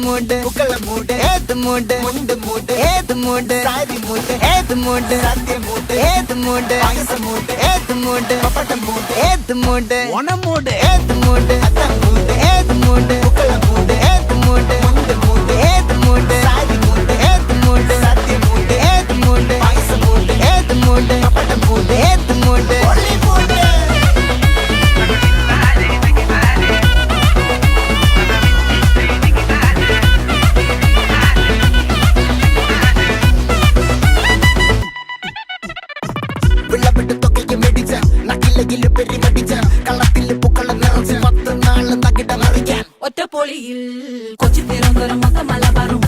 மூடு புக்கல மூடு ஏத்து மூடு முண்டு மூடு ஏத்து மூடு சாரி மூடு ஏத்து மூடு சத்திய மூடு ஏத்து மூடு பாயச மூடு ஏத்து மூடு பப்பட்ட மூடு ஏத்து மூடு ஒன மூடு ஏத்து மூடு அத்த மூடு ஏத்து மூடு புக்கல மூடு ஏத்து மூடு முண்டு மூடு ஏத்து மூடு சாரி மூடு ஏத்து மூடு சத்திய மூடு ஏத்து மூடு பாயச மூடு ஏத்து மூடு பப்பட்ட மூடு ஏத்து மூடு ஒளி மூடு വിളവിട്ട് തൊക്കയ്ക്ക് മെടിച്ച നക്കിലകില് പെരിമടിച്ച കളത്തില് പൂക്കള നിറച്ച് 10 നാള് നകിട മറിക്കാൻ ഒറ്റപ്പൊളിയിൽ കൊച്ചി തിരുവനന്തപുരം മൊത്തം മലബാറും